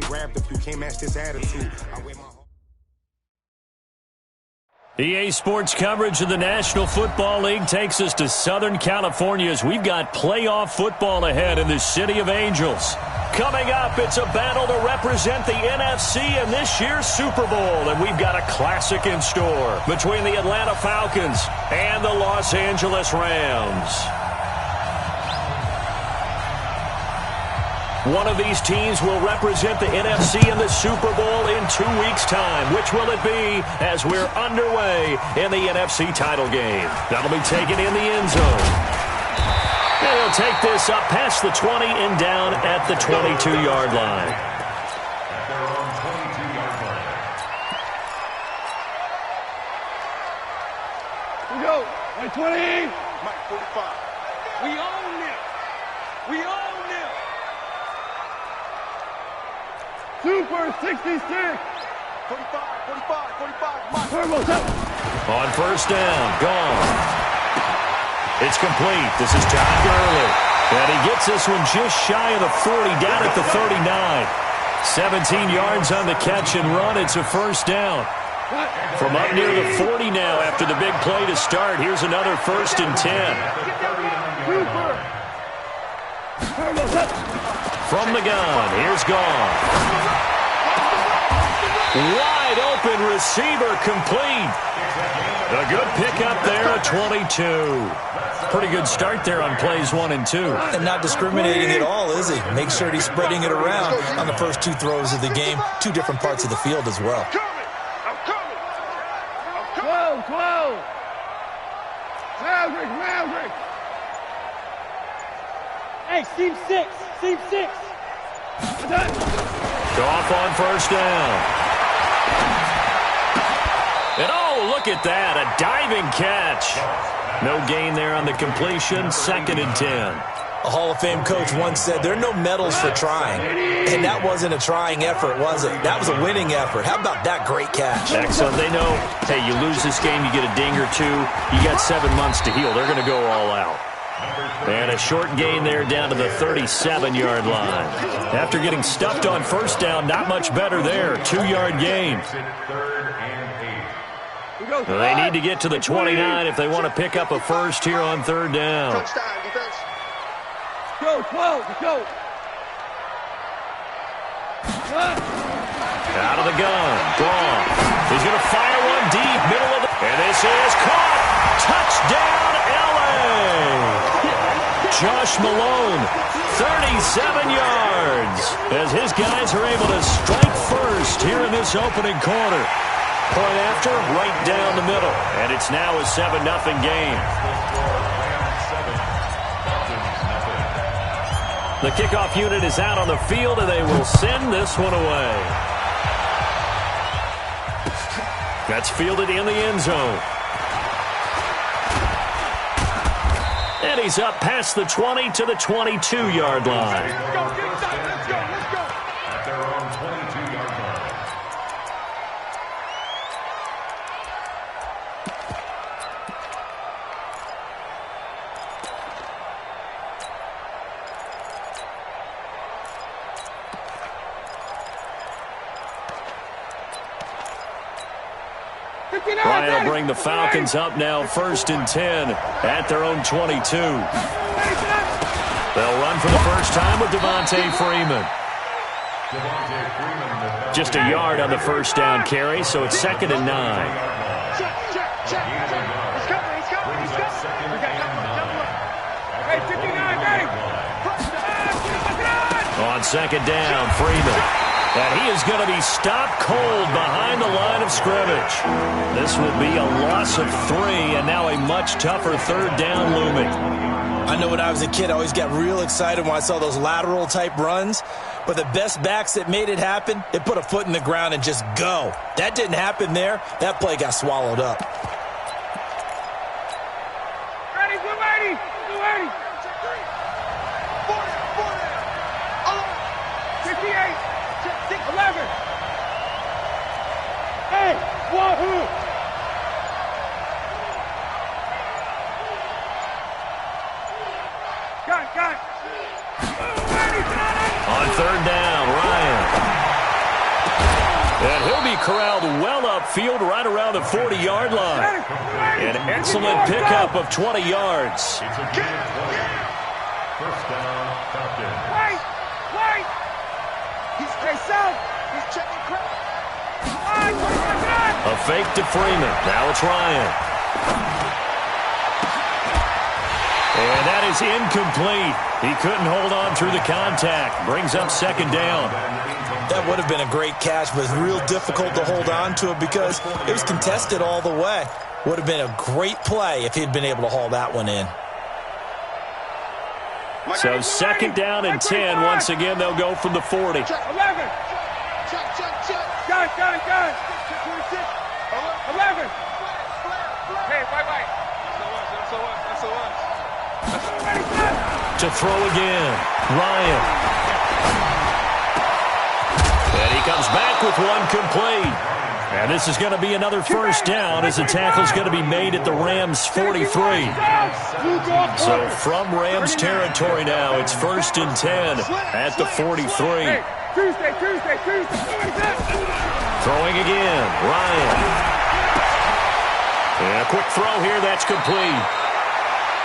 grabbed a few, can't match this attitude. I wear my EA Sports coverage of the National Football League takes us to Southern California as we've got playoff football ahead in the City of Angels. Coming up, it's a battle to represent the NFC in this year's Super Bowl, and we've got a classic in store between the Atlanta Falcons and the Los Angeles Rams. One of these teams will represent the NFC in the Super Bowl in 2 weeks' time. Which will it be as we're underway in the NFC title game? That'll be taken in the end zone. And he'll take this up past the 20 and down at the 22-yard line. Here we go. 20. Mike 45. We own it. We own it. Super 66. 45, 45. Turbo's up. On first down, gone. It's complete. This is Todd Gurley. And he gets this one just shy of the 40, down at the 39. 17 yards on the catch and run. It's a first down. From up near the 40 now after the big play to start. Here's another 1st and 10. Turbo's up. From the gun, here's gone. Wide open receiver complete. A good pickup there at 22. Pretty good start there on plays 1 and 2. And not discriminating at all, is he? Make sure he's spreading it around on the first 2 throws of the game. 2 different parts of the field as well. I'm coming. 12. Maverick. Hey, Team 6. Off on first down. And oh, look at that, a diving catch. No gain there on the completion, 2nd and 10. A Hall of Fame coach once said there are no medals for trying. And that wasn't a trying effort, was it? That was a winning effort. How about that great catch? Excellent. They know, hey, you lose this game, you get a ding or 2. You got 7 months to heal. They're going to go all out. And a short gain there down to the 37-yard line. After getting stuffed on first down, not much better there. 2-yard gain. Well, they need to get to the 29 if they want to pick up a first here on 3rd down. Go, 12, go. Out of the gun, gone. He's going to fire one deep, middle of the... And this is caught. Touchdown, L.A. Josh Malone, 37 yards, as his guys are able to strike first here in this opening quarter. Point after, right down the middle, and it's now a 7-0 game. The kickoff unit is out on the field, and they will send this one away. That's fielded in the end zone. And he's up past the 20 to the 22-yard line. Let's go. At their own 22-yard line. Ryan will bring the Falcons up now, 1st and 10 at their own 22. They'll run for the first time with Devontae Freeman. Just a yard on the first down carry, so it's 2nd and 9. Check. He's coming. Hey, 59, ready. On 2nd down, Freeman. And he is going to be stopped cold behind the line of scrimmage. This will be a loss of 3, and now a much tougher 3rd down looming. I know when I was a kid, I always got real excited when I saw those lateral-type runs. But the best backs that made it happen, they put a foot in the ground and just go. That didn't happen there. That play got swallowed up. Ready, 280. 58. 11. Hey, wahoo! Got it. On 3rd down, Ryan. corralled well upfield right around the 40-yard line. An excellent pickup of 20 yards. It's a good play. First down, Falcons. Wait! He's south. He's checking crap. A fake to Freeman. Now it's Ryan. And that is incomplete. He couldn't hold on through the contact. Brings up second down. That would have been a great catch, but it's real difficult to hold on to it because it was contested all the way. Would have been a great play if he'd been able to haul that one in. So second down and 10. Once again, they'll go from the 40. 11. Check. Gun. 11. Hey, wait. To throw again. Ryan. And he comes back with one complete. And this is going to be another first down as the tackle is going to be made at the Rams' 43. So from Rams territory now, it's first and 10 at the 43. Hey, Tuesday. Throwing again. Ryan. And a quick throw here. That's complete.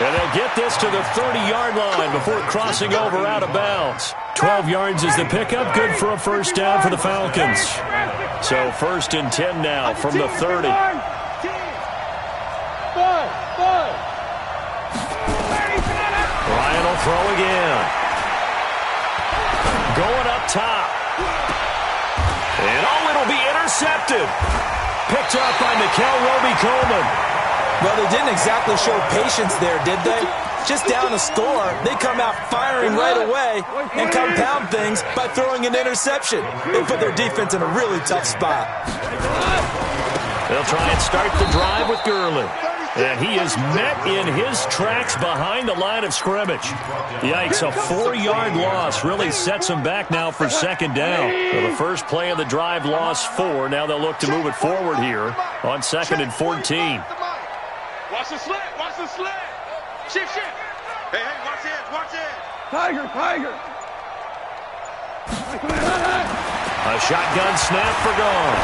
And they'll get this to the 30-yard line before crossing over out of bounds. 12 yards is the pickup. Good for a first down for the Falcons. So first and 10 now from the 30. Ryan will throw again. Going up top. And it'll be intercepted. Picked up by Mikel Roby-Coleman. Well, they didn't exactly show patience there, did they? Just down a score, they come out firing right away and compound things by throwing an interception. They put their defense in a really tough spot. They'll try and start the drive with Gurley. And he is met in his tracks behind the line of scrimmage. Yikes, a 4-yard loss really sets him back now for second down. So the first play of the drive lost 4. Now they'll look to move it forward here on second and 14. Watch the slant. Shift. Hey, watch it. Tiger. A shotgun snap for Goff.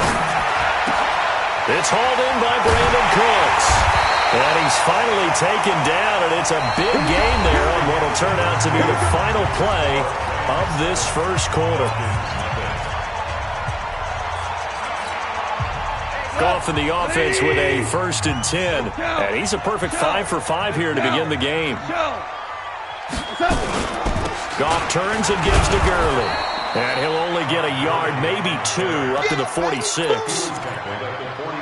It's hauled in by Brandon Cooks. And he's finally taken down, and it's a big gain there on what will turn out to be the final play of this first quarter. Goff in the offense with a first and 10. And he's a perfect 5 for 5 here to begin the game. Goff turns and gives to Gurley. And he'll only get a yard, maybe 2, up to the 46.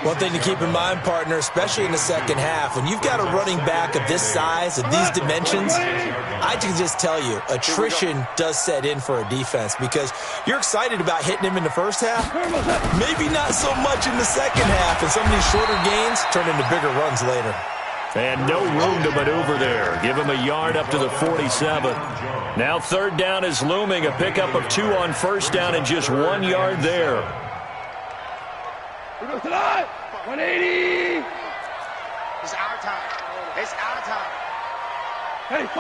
One thing to keep in mind, partner, especially in the second half, when you've got a running back of this size, of these dimensions, I can just tell you, attrition does set in for a defense because you're excited about hitting him in the first half, maybe not so much in the second half, and some of these shorter gains turn into bigger runs later. And no room to maneuver there. Give him a yard up to the 47. Now third down is looming, a pickup of 2 on first down and just 1 yard there. 180. It's our time. Hey, 5.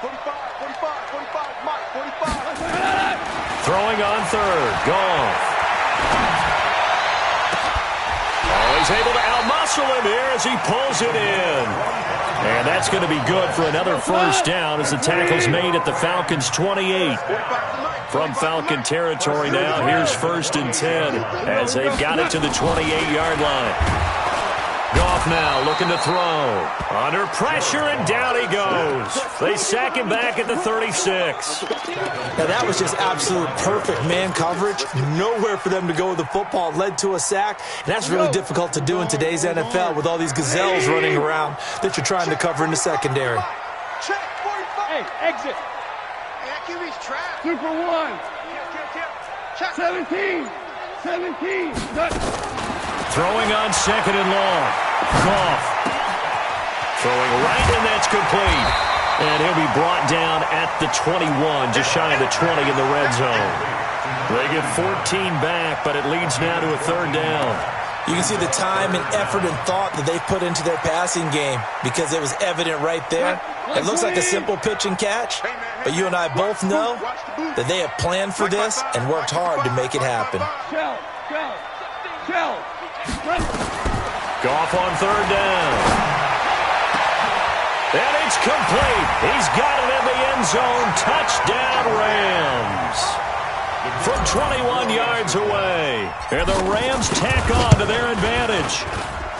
45, Mike, 45. Throwing on third. Goff. He's able to outmuscle him here as he pulls it in. And that's going to be good for another first down as the tackle's made at the Falcons' 28. From Falcon territory now, here's first and 10 as they've got it to the 28-yard line. Goff now looking to throw. Under pressure, and down he goes. They sack him back at the 36. Now, that was just absolute perfect man coverage. Nowhere for them to go with the football. Led to a sack, and that's really difficult to do in today's NFL with all these gazelles running around that you're trying to cover in the secondary. Check, 45. Hey, exit. Hey, that QB's trapped. 2 for 1. Check. 17. Throwing on second and long. Goff. Throwing right, and that's complete. And he'll be brought down at the 21, just shy of the 20 in the red zone. They get 14 back, but it leads now to a third down. You can see the time and effort and thought that they put into their passing game because it was evident right there. It looks like a simple pitch and catch, but you and I both know that they have planned for this and worked hard to make it happen. Shell. Goff on third down. And it's complete. He's got it in the end zone. Touchdown, Rams. From 21 yards away. And the Rams tack on to their advantage.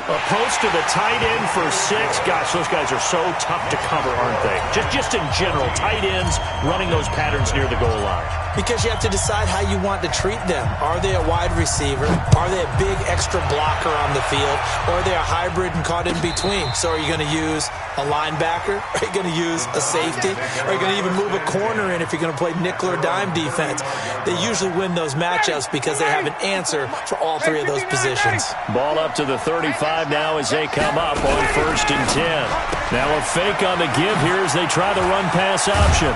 Approach to the tight end for 6. Gosh, those guys are so tough to cover, aren't they? Just in general, tight ends running those patterns near the goal line. Because you have to decide how you want to treat them. Are they a wide receiver? Are they a big extra blocker on the field? Or are they a hybrid and caught in between? So are you going to use a linebacker? Are you going to use a safety? Are you going to even move a corner in if you're going to play nickel or dime defense? They usually win those matchups because they have an answer for all 3 of those positions. Ball up to the 35 now as they come up on 1st and 10. Now a fake on the give here as they try the run-pass option.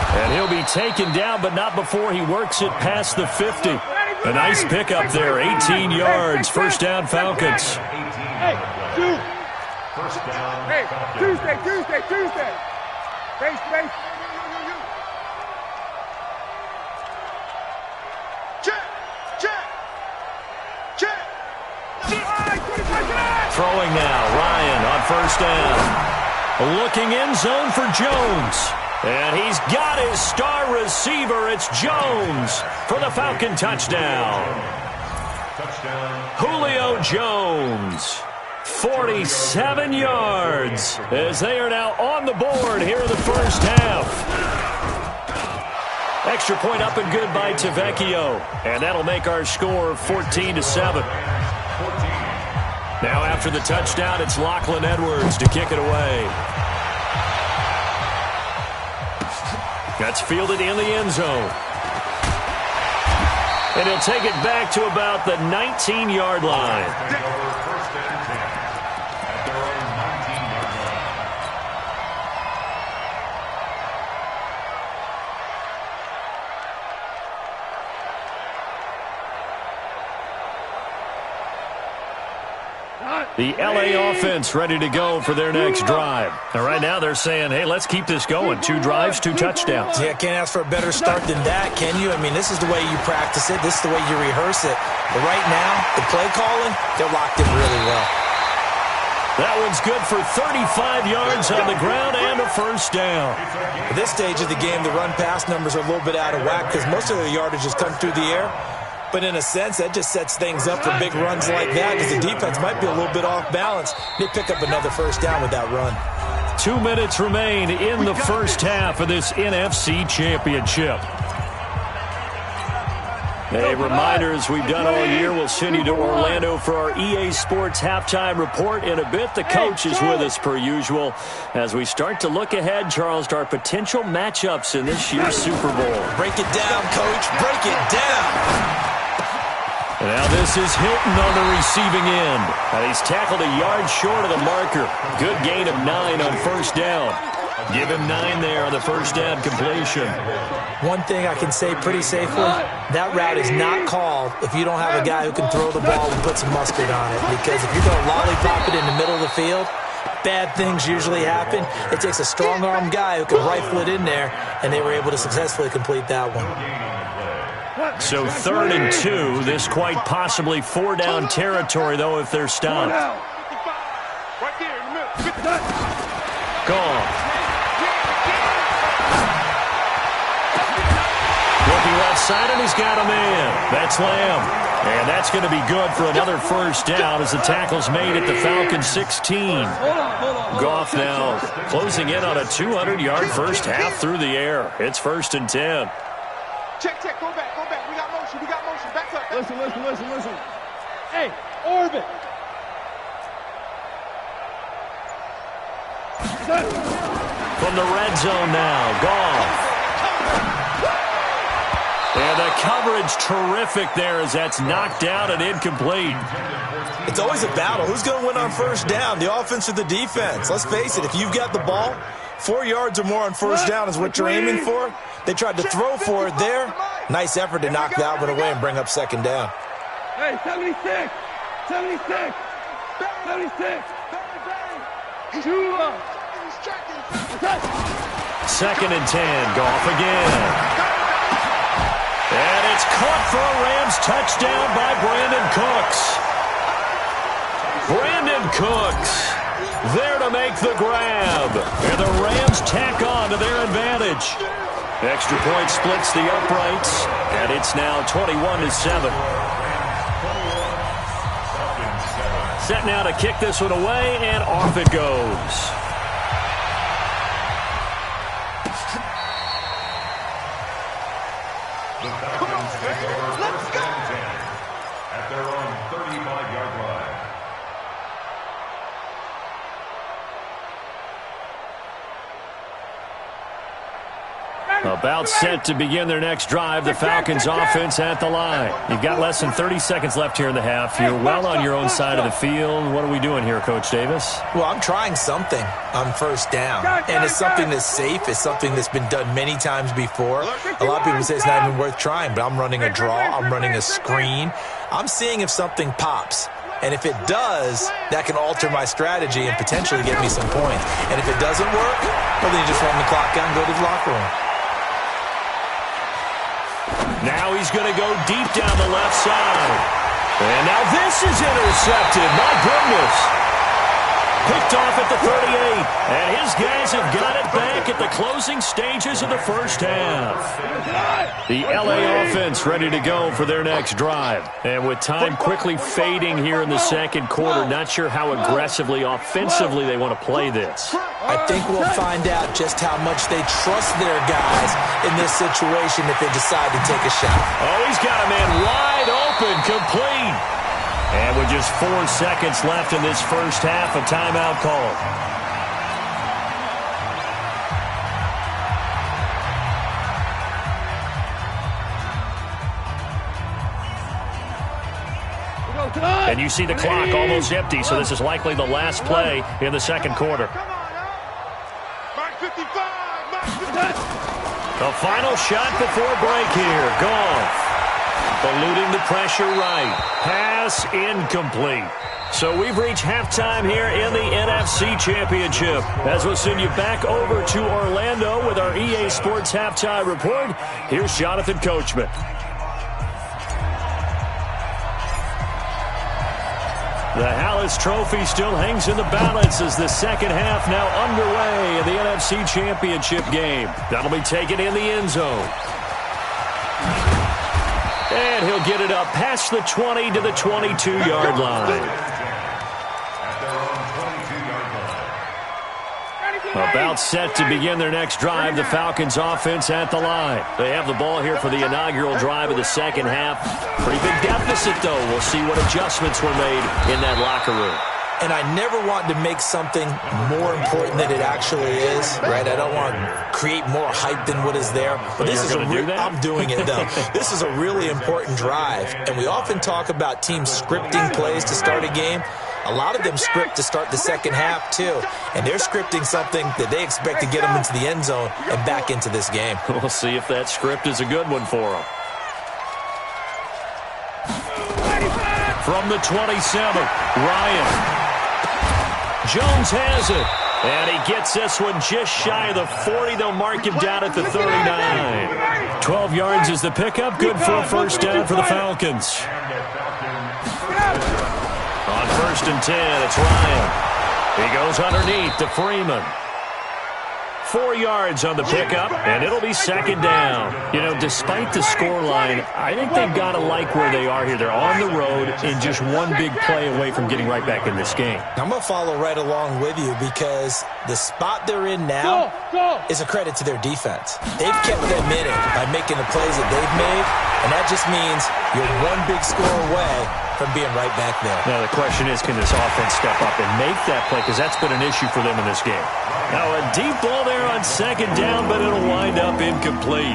And he'll be taken down, but not before he works it past the 50. A nice pickup there, 18 yards. First down, Falcons. Hey, Tuesday. Face. Check. Throwing now, Ryan on first down. Looking end zone for Jones. And he's got his star receiver. It's Jones for the Falcon touchdown. Julio Jones, 47 yards, as they are now on the board here in the first half. Extra point up and good by Tavecchio. And that'll make our score 14-7. Now after the touchdown, it's Lachlan Edwards to kick it away. That's fielded in the end zone. And he'll take it back to about the 19-yard line. The LA offense ready to go for their next drive. And right now they're saying, hey, let's keep this going. 2 drives, 2 touchdowns. Yeah, can't ask for a better start than that, can you? I mean, this is the way you practice it. This is the way you rehearse it. But right now, the play calling, they're locked in really well. That one's good for 35 yards on the ground and a first down. At this stage of the game, the run-pass numbers are a little bit out of whack because most of their yardage has come through the air. But in a sense, that just sets things up for big runs like that because the defense might be a little bit off balance. They pick up another first down with that run. 2 minutes remain in the first half of this NFC Championship. A reminder, as we've done all year, we'll send you to Orlando for our EA Sports halftime report in a bit. The coach is with us per usual as we start to look ahead, Charles, to our potential matchups in this year's Super Bowl. Break it down, Coach. Break it down. And now this is Hilton on the receiving end. And he's tackled a yard short of the marker. Good gain of 9 on first down. Give him 9 there on the first down completion. One thing I can say pretty safely, that route is not called if you don't have a guy who can throw the ball and put some mustard on it. Because if you're going to lollipop it in the middle of the field, bad things usually happen. It takes a strong-arm guy who can rifle it in there, and they were able to successfully complete that one. So 3rd and 2. This quite possibly 4-down territory, though, if they're stopped. Right there in the middle. Gone. Looking left side, and he's got a man. That's Lamb. And that's going to be good for another first down as the tackle's made at the Falcons 16. Goff now closing in on a 200-yard first half through the air. It's 1st and 10. Check, go back. We got motion. Back up. Listen. Hey, orbit. From the red zone now, Goff. And the coverage terrific there as that's knocked down and incomplete. It's always a battle. Who's going to win on first down, the offense or the defense? Let's face it, if you've got the ball, 4 yards or more on first down is what you're aiming for. They tried to throw for it there. Nice effort to knock that one away and bring up second down. Hey, 76. 2 up. 2nd and 10. Goff again. And it's caught for a Rams Rams. Touchdown by Brandon Cooks. Brandon Cooks there to make the grab. And the Rams tack on to their advantage. Extra point splits the uprights, and it's now 21-7. Set now to kick this one away, and off it goes. The Falcons take over first and 10 at their own 35-yard line. About set to begin their next drive. The Falcons offense at the line. You've got less than 30 seconds left here in the half. You're well on your own side of the field. What are we doing here, Coach Davis? Well, I'm trying something on first down. And it's something that's safe. It's something that's been done many times before. A lot of people say it's not even worth trying, but I'm running a draw. I'm running a screen. I'm seeing if something pops. And if it does, that can alter my strategy and potentially get me some points. And if it doesn't work, well, then you just run the clock out and go to the locker room. Now he's going to go deep down the left side. And now this is intercepted. My goodness. Picked off at the 38. And his guys have got it back at the closing stages of the first half. The LA offense ready to go for their next drive. And with time quickly fading here in the second quarter, not sure how aggressively, offensively they want to play this. I think we'll find out just how much they trust their guys in this situation if they decide to take a shot. Oh, he's got a man wide open, complete. And with just 4 seconds left in this first half, a timeout call. And you see the clock almost empty, so this is likely the last play in the second quarter. The final shot before break here. Goff. Eluding the pressure right. Pass incomplete. So we've reached halftime here in the NFC Championship. As we'll send you back over to Orlando with our EA Sports Halftime Report, here's Jonathan Coachman. The Hallis Trophy still hangs in the balance as the second half now underway in the NFC Championship game. That'll be taken in the end zone. And he'll get it up past the 20 to the 22-yard line. About set to begin their next drive, the Falcons offense at the line. They have the ball here for the inaugural drive of the second half. Pretty big deficit, though. We'll see what adjustments were made in that locker room. And I never want to make something more important than it actually is, right? I don't want to create more hype than what is there. But this is I'm doing it, though. This is a really important drive. And we often talk about teams scripting plays to start a game. A lot of them script to start the second half, too. And they're scripting something that they expect to get them into the end zone and back into this game. We'll see if that script is a good one for them. From the 27, Ryan. Jones has it. And he gets this one just shy of the 40. They'll mark him down at the 39. 12 yards is the pickup. Good for a first down for the Falcons. On first and 10, it's Ryan. He goes underneath to Freeman. 4 yards on the pickup, and it'll be second down. You know, despite the scoreline, I think they've got to like where they are here. They're on the road and just one big play away from getting right back in this game. I'm going to follow right along with you because the spot they're in now is a credit to their defense. They've kept them in it by making the plays that they've made, and that just means you're one big score away from being right back there. Now, the question is, can this offense step up and make that play? Because that's been an issue for them in this game. Now, a deep ball there on second down, but it'll wind up incomplete.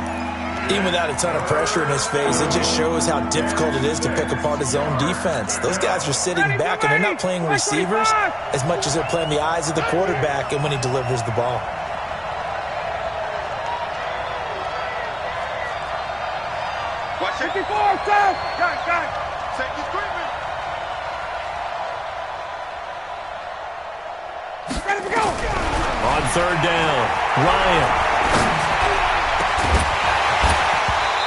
Even without a ton of pressure in his face, it just shows how difficult it is to pick apart his own defense. Those guys are sitting back, and they're not playing receivers as much as they're playing the eyes of the quarterback and when he delivers the ball. Watch 54, got. Safety screaming. Ready to go. On third down, Ryan.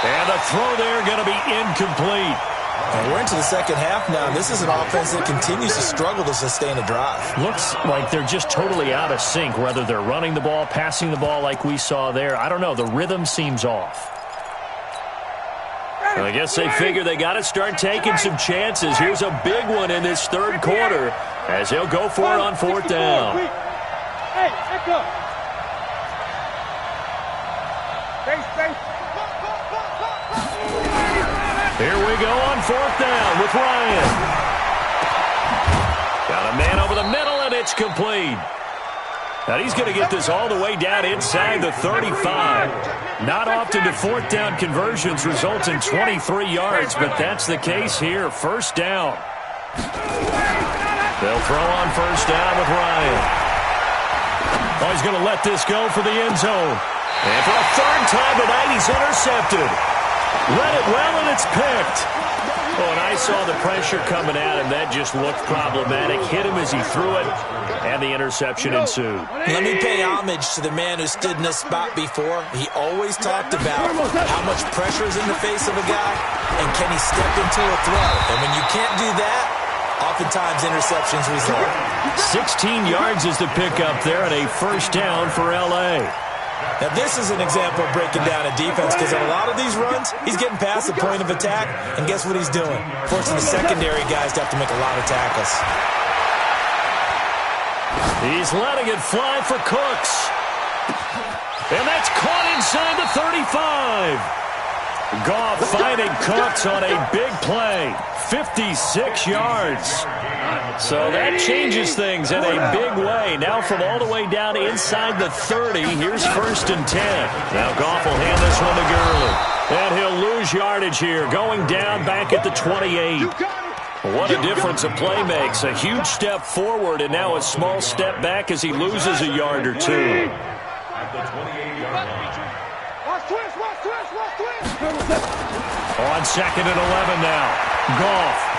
And And the throw there going to be incomplete. And we're into the second half now. This is an offense that continues to struggle to sustain a drive. Looks like they're just totally out of sync, whether they're running the ball, passing the ball like we saw there. I don't know. The rhythm seems off. I guess they figure they got to start taking some chances. Here's a big one in this third quarter as he'll go for it on fourth down. Hey, echo. Face. Here we go on fourth down with Ryan. Got a man over the middle, and it's complete. Now he's going to get this all the way down inside the 35. Not often do fourth down conversions result in 23 yards, but that's the case here. First down. They'll throw on first down with Ryan. Oh, he's going to let this go for the end zone. And for a third time tonight, he's intercepted. Read it well, and it's picked. Oh, and I saw the pressure coming at him. That just looked problematic. Hit him as he threw it, and the interception ensued. Let me pay homage to the man who stood in this spot before. He always talked about how much pressure is in the face of a guy, and can he step into a throw. And when you can't do that, oftentimes interceptions result. 16 yards is the pickup there, and a first down for L.A. Now, this is an example of breaking down a defense, because in a lot of these runs, he's getting past the point of attack, and guess what he's doing? Forcing the secondary guys to have to make a lot of tackles. He's letting it fly for Cooks. And that's caught inside the 35. Goff finding Cooks on a big play. 56 yards. So that changes things in a big way. Now from all the way down inside the 30, here's first and 10. Now Goff will hand this one to Gurley. And he'll lose yardage here, going down back at the 28. What a difference a play makes. A huge step forward and now a small step back as he loses a yard or two. At the 28-yard line. Watch twist. On second and 11 now. Goff.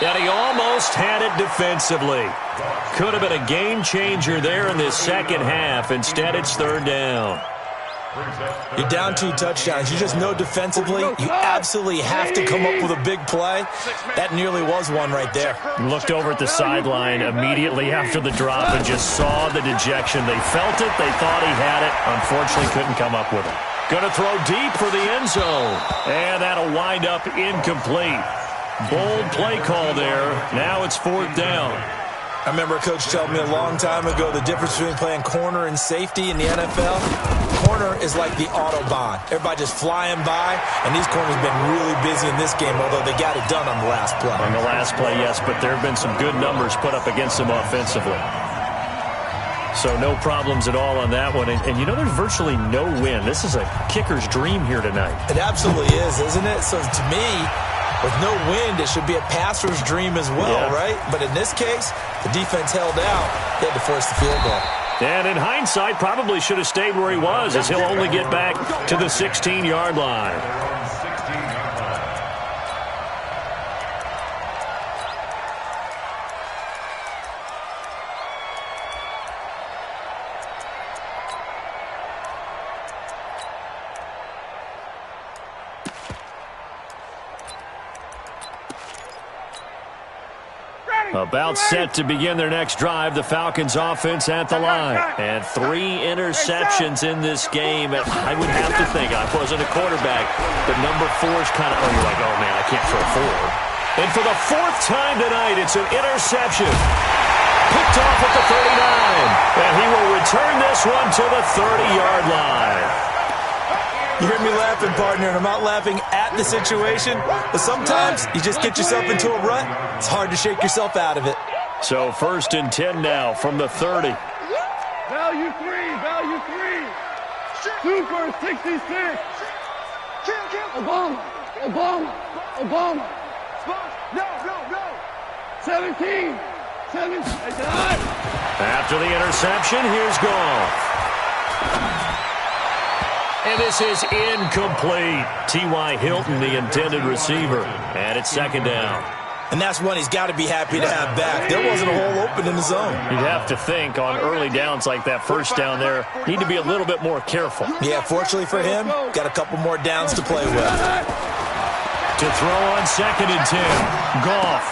And he almost had it defensively. Could have been a game changer there in this second half. Instead, it's third down. You're down 2 touchdowns. You just know defensively you absolutely have to come up with a big play. That nearly was one right there. Looked over at the sideline immediately after the drop and just saw the dejection. They felt it. They thought he had it. Unfortunately, couldn't come up with it. Going to throw deep for the end zone. And that'll wind up incomplete. Bold play call there. Now it's fourth down. I remember a coach telling me a long time ago the difference between playing corner and safety in the NFL. Corner is like the Autobahn. Everybody just flying by, and these corners have been really busy in this game, although they got it done on the last play. On the last play, yes, but there have been some good numbers put up against them offensively. So no problems at all on that one. And you know, there's virtually no win. This is a kicker's dream here tonight. It absolutely is, isn't it? So to me, with no wind, it should be a passer's dream as well, right? But in this case, the defense held out. They had to force the field goal. And in hindsight, probably should have stayed where he was, as he'll only get back to the 16-yard line. About set to begin their next drive, the Falcons offense at the line. And 3 interceptions in this game. I would have to think, I wasn't a quarterback, but number 4 is kind of, oh, you're like, oh, man, I can't throw 4. And for the 4th time tonight, it's an interception. Picked off at the 39. And he will return this one to the 30-yard line. You hear me laughing, partner, and I'm not laughing at the situation, but sometimes you just get yourself into a rut. It's hard to shake yourself out of it. So first and 10 now from the 30. Value 3. Super 66. Obama. No. 17. After the interception, here's Goff. And this is incomplete. T.Y. Hilton, the intended receiver. And it's second down. And that's one he's got to be happy to have back. There wasn't a hole open in the zone. You'd have to think on early downs like that first down there, need to be a little bit more careful. Yeah, fortunately for him, got a couple more downs to play with. To throw on 2nd and 10. Goff.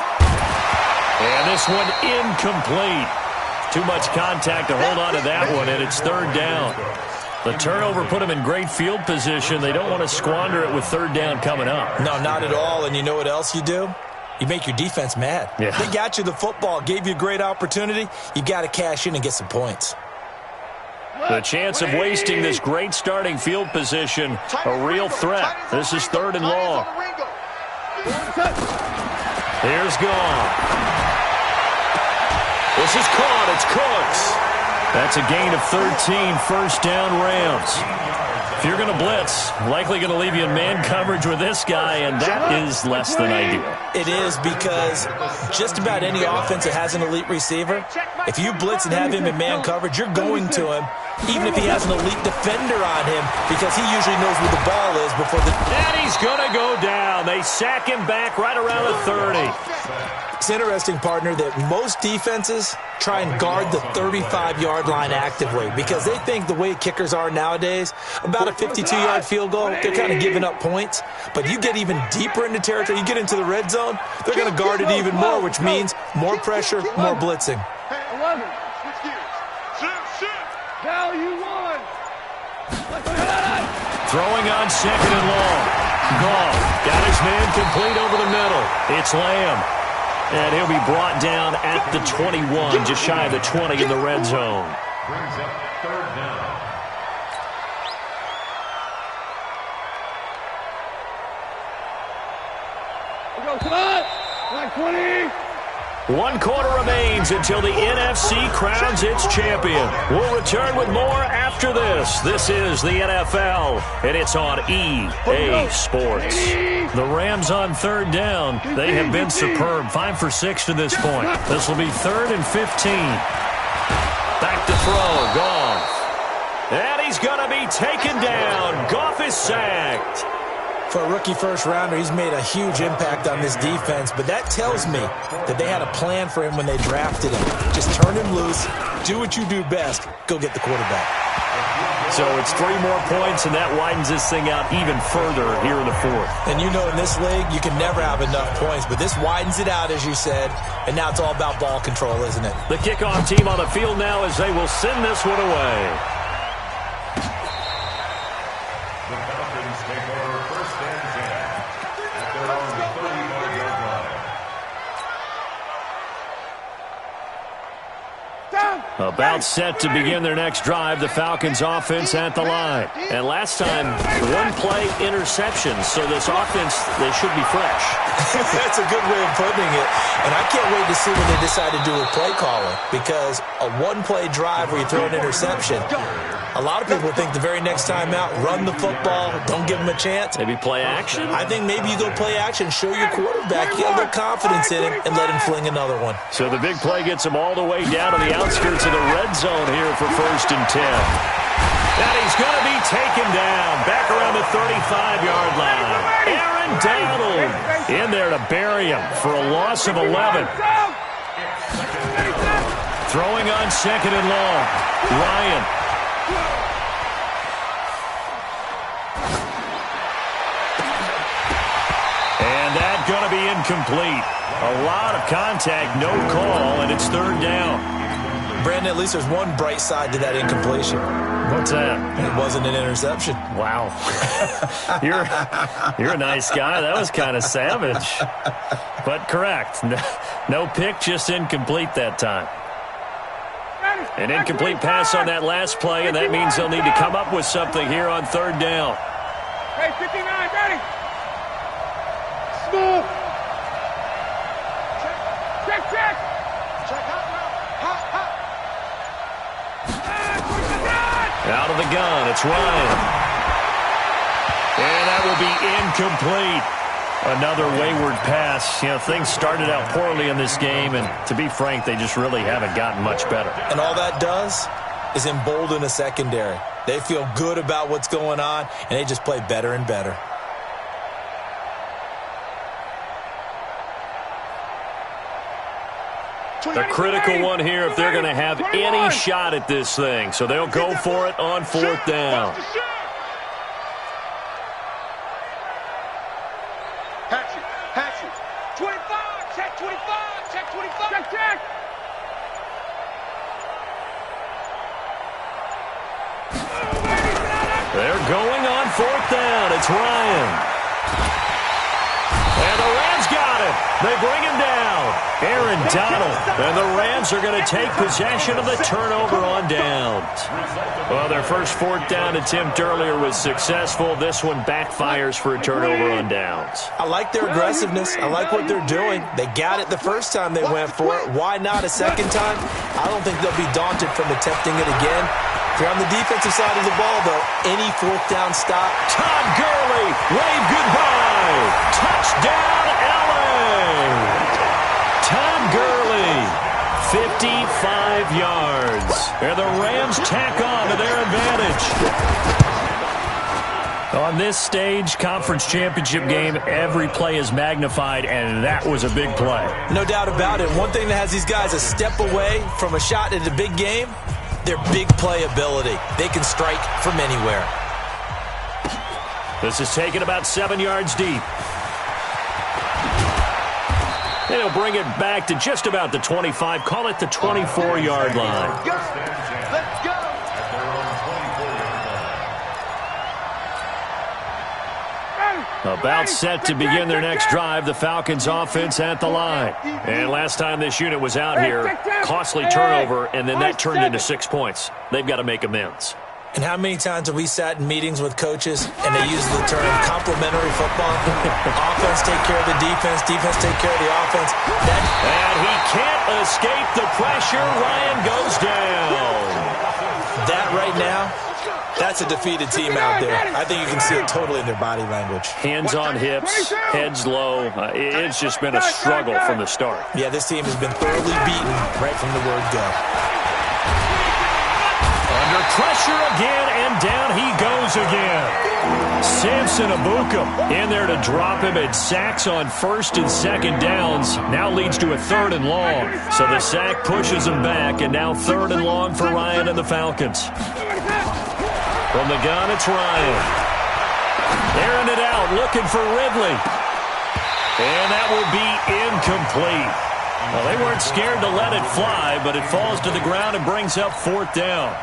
And this one incomplete. Too much contact to hold on to that one, and it's 3rd down. The turnover put them in great field position. They don't want to squander it with 3rd down coming up. No, not at all. And you know what else you do? You make your defense mad. Yeah. They got you the football, gave you a great opportunity. You got to cash in and get some points. The chance of wasting this great starting field position, a real threat. This is 3rd and long. Here's Goff. This is caught. It's Cooks. That's a gain of 13, 1st down Rams. If you're going to blitz, likely going to leave you in man coverage with this guy, and that is less than ideal. It is because just about any offense that has an elite receiver, if you blitz and have him in man coverage, you're going to him, even if he has an elite defender on him, because he usually knows where the ball is before the... And he's going to go down. They sack him back right around the 30. It's interesting, partner, that most defenses try and guard the 35-yard line actively because they think the way kickers are nowadays, about a 52-yard field goal, they're kind of giving up points. But you get even deeper into territory, you get into the red zone, they're going to guard it even more, which means more pressure, more blitzing. 11. Value 1. Throwing on 2nd and long. Goff got his man complete over the middle. It's Lamb. And he'll be brought down at the 21, just shy of the 20 in the red zone. Brings up 3rd down. We go tonight. Like 20. 1 quarter remains until the NFC crowns its champion. We'll return with more after this. This is the NFL, and it's on EA Sports. The Rams on 3rd down. They have been superb. 5 for 6 to this point. This will be 3rd and 15. Back to throw. Goff. And he's going to be taken down. Goff is sacked. For a rookie first-rounder, he's made a huge impact on this defense, but that tells me that they had a plan for him when they drafted him. Just turn him loose, do what you do best, go get the quarterback. So it's 3 more points, and that widens this thing out even further here in the 4th. And you know in this league, you can never have enough points, but this widens it out, as you said, and now it's all about ball control, isn't it? The kickoff team on the field now as they will send this one away. The Falcons take over 1st and 10 at their own 35-yard line. About set to begin their next drive, the Falcons offense at the line. And last time, 1-play interception, so this offense, they should be fresh. That's a good way of putting it. And I can't wait to see what they decide to do with play calling, because a 1-play drive where you throw an interception, a lot of people think the very next time out, run the football, don't give them a chance. Maybe play action? I think maybe you go play action, show your quarterback, get a little confidence in him, and let him fling another one. So the big play gets him all the way down to the outskirts of the red zone here for 1st and 10. And he's going to be taken down back around the 35-yard line. Aaron Donald in there to bury him for a loss of 11. Throwing on 2nd and long. Ryan. And that's going to be incomplete. A lot of contact, no call, and it's 3rd down. Brandon, at least there's one bright side to that incompletion. What's that? It wasn't an interception. Wow. You're a nice guy. That was kind of savage. But correct. No pick, just incomplete that time. An incomplete pass on that last play, and that means they'll need to come up with something here on 3rd down. Hey, 59, ready. Smooth. Check. Out of the gun, it's Ryan. And that will be incomplete. Another wayward pass. You know, things started out poorly in this game, and to be frank, they just really haven't gotten much better. And all that does is embolden a secondary. They feel good about what's going on, and they just play better and better. A critical one here if they're going to have any shot at this thing. So they'll go for it on fourth down. Hatchet. 25, check 25, check 25. Check. They're going on fourth down. It's Ryan. And the Rams got it. They bring him down. Aaron Donald. And the Rams are going to take possession of the turnover on downs. Well, their first fourth down attempt earlier was successful. This one backfires for a turnover on downs. I like their aggressiveness. I like what they're doing. They got it the first time they went for it. Why not a second time? I don't think they'll be daunted from attempting it again. They're on the defensive side of the ball, though. Any fourth down stop. Todd Gurley, wave goodbye. Touchdown, LA. Todd Gurley, 55 yards. And the Rams tack on to their advantage. On this stage, conference championship game, every play is magnified, and that was a big play. No doubt about it. One thing that has these guys a step away from a shot at a big game, their big play ability. They can strike from anywhere. This is taken about 7 yards deep. And he'll bring it back to just about the 25. Call it the 24-yard line. Let's go. About set to begin their next drive, the Falcons offense at the line. And last time this unit was out here, costly turnover, and then that turned into 6 points. They've got to make amends. And how many times have we sat in meetings with coaches and they use the term complementary football? Offense take care of the defense, defense take care of the offense. And he can't escape the pressure. Ryan goes down. That right now, that's a defeated team out there. I think you can see it totally in their body language. Hands on hips, heads low. It's just been a struggle from the start. Yeah, this team has been thoroughly beaten right from the word go. Under pressure again, and down he goes again. Samson Abuka in there to drop him. At sacks on first and second downs. Now leads to a 3rd and long. So the sack pushes him back, and now 3rd and long for Ryan and the Falcons. From the gun, it's Ryan. Airing it out, looking for Ridley. And that will be incomplete. Well, they weren't scared to let it fly, but it falls to the ground and brings up 4th down.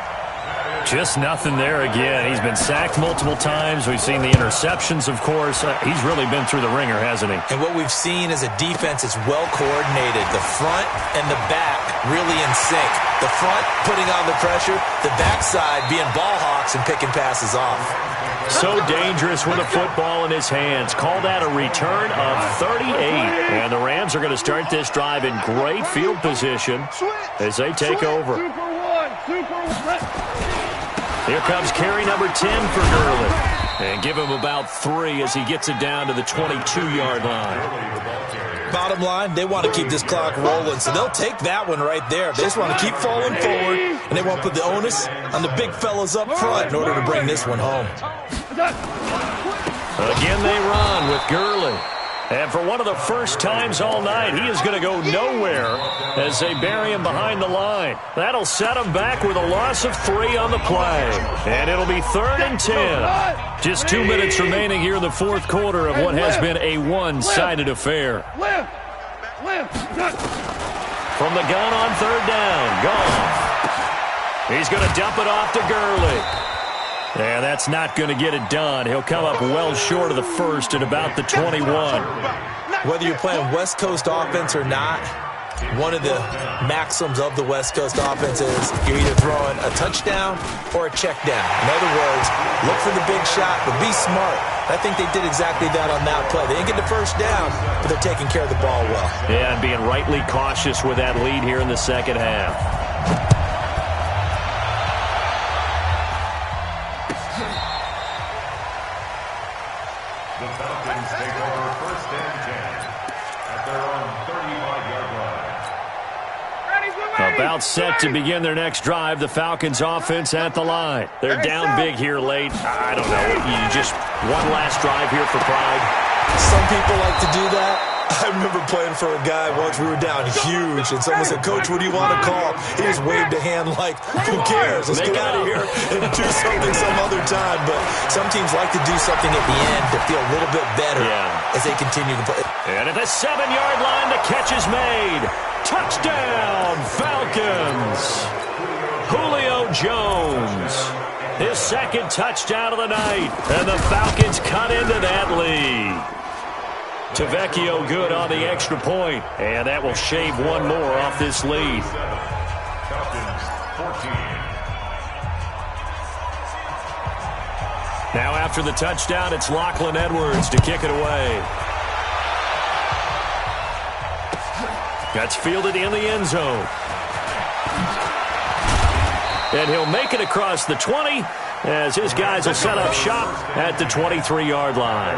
Just nothing there again. He's been sacked multiple times. We've seen the interceptions, of course. He's really been through the ringer, hasn't he? And what we've seen is a defense that's well coordinated. The front and the back really in sync. The front putting on the pressure, the backside being ball hawks and picking passes off. So dangerous with a football in his hands. Call that a return of 38. And the Rams are going to start this drive in great field position as they take over. Here comes carry number 10 for Gurley. And give him about 3 as he gets it down to the 22-yard line. Bottom line, they want to keep this clock rolling, so they'll take that one right there. They just want to keep falling forward, and they want to put the onus on the big fellas up front in order to bring this one home. Again they run with Gurley. And for one of the first times all night, he is going to go nowhere as they bury him behind the line. That'll set him back with a loss of 3 on the play. And it'll be 3rd and 10. Just 2 minutes remaining here in the 4th quarter of what has been a one-sided affair. From the gun on 3rd down, Goff. He's going to dump it off to Gurley. And that's not going to get it done. He'll come up well short of the first at about the 21. Whether you're playing West Coast offense or not, one of the maxims of the West Coast offense is you're either throwing a touchdown or a check down. In other words, look for the big shot, but be smart. I think they did exactly that on that play. They didn't get the first down, but they're taking care of the ball well. Yeah, and being rightly cautious with that lead here in the second half. The Falcons take over 1st and 10 at their own 35-yard line. About set to begin their next drive, the Falcons offense at the line. They're down big here late. I don't know. You just one last drive here for pride. Some people like to do that. I remember playing for a guy once. We were down huge, and someone said, "Coach, what do you want to call?" He just waved a hand like, "Who cares? Let's get out of here and do something some other time." But some teams like to do something at the end to feel a little bit better as they continue to play. And at the 7-yard line, the catch is made. Touchdown, Falcons. Julio Jones, his second touchdown of the night, and the Falcons cut into that lead. Tavecchio good on the extra point, and that will shave one more off this lead. Falcons 14. Now after the touchdown, it's Lachlan Edwards to kick it away. That's fielded in the end zone. And he'll make it across the 20 as his guys will set up shop at the 23-yard line.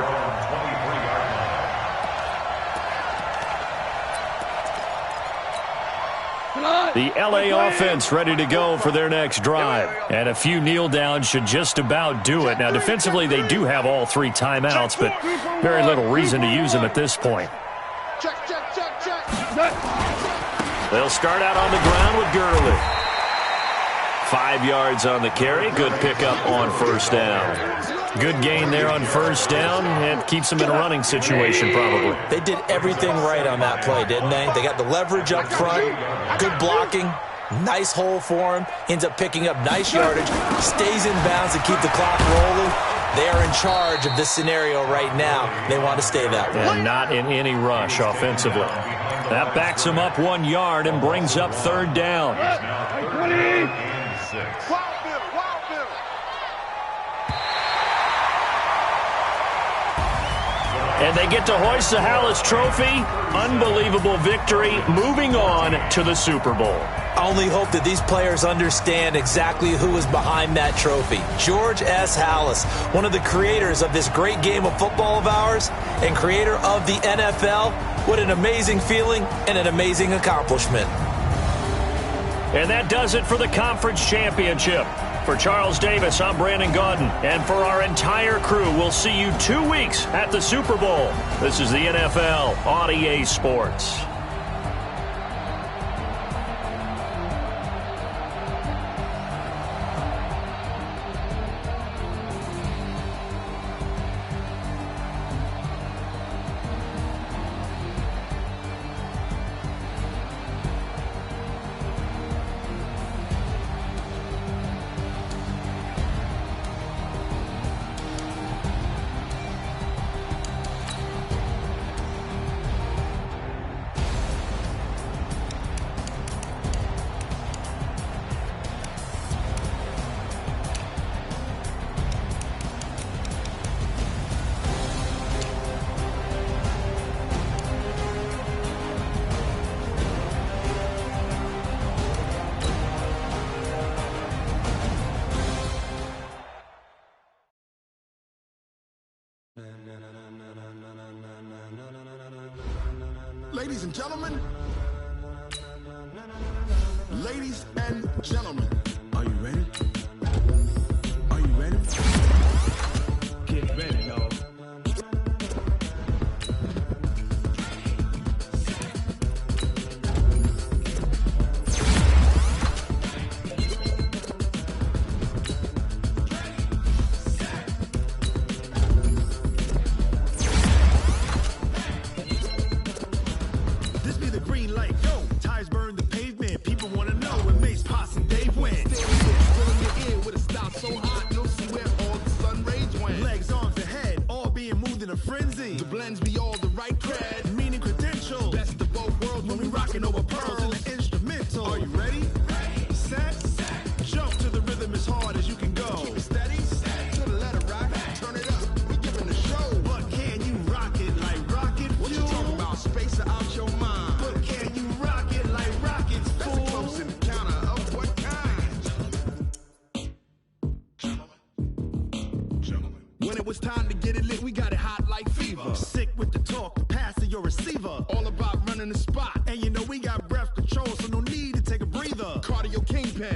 The LA offense ready to go for their next drive. And a few kneel downs should just about do it. Now, defensively, they do have all 3 timeouts, but very little reason to use them at this point. Check. They'll start out on the ground with Gurley. 5 yards on the carry. Good pickup on first down. Good gain there on first down, and keeps them in a running situation probably. They did everything right on that play, didn't they? They got the leverage up front, good blocking, nice hole for him, ends up picking up nice yardage, stays in bounds to keep the clock rolling. They are in charge of this scenario right now. They want to stay that way. And not in any rush offensively. That backs him up 1 yard and brings up third down. And they get to hoist the Hallis Trophy. Unbelievable victory. Moving on to the Super Bowl. I only hope that these players understand exactly who is behind that trophy. George S. Hallis, one of the creators of this great game of football of ours and creator of the NFL. What an amazing feeling and an amazing accomplishment. And that does it for the conference championship. For Charles Davis, I'm Brandon Gaudin. And for our entire crew, we'll see you 2 weeks at the Super Bowl. This is the NFL on EA Sports. Ladies and gentlemen, are you ready? Are you ready? Get ready, y'all.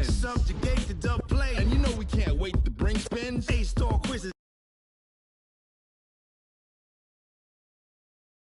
Subjugate the dub play, and you know we can't wait to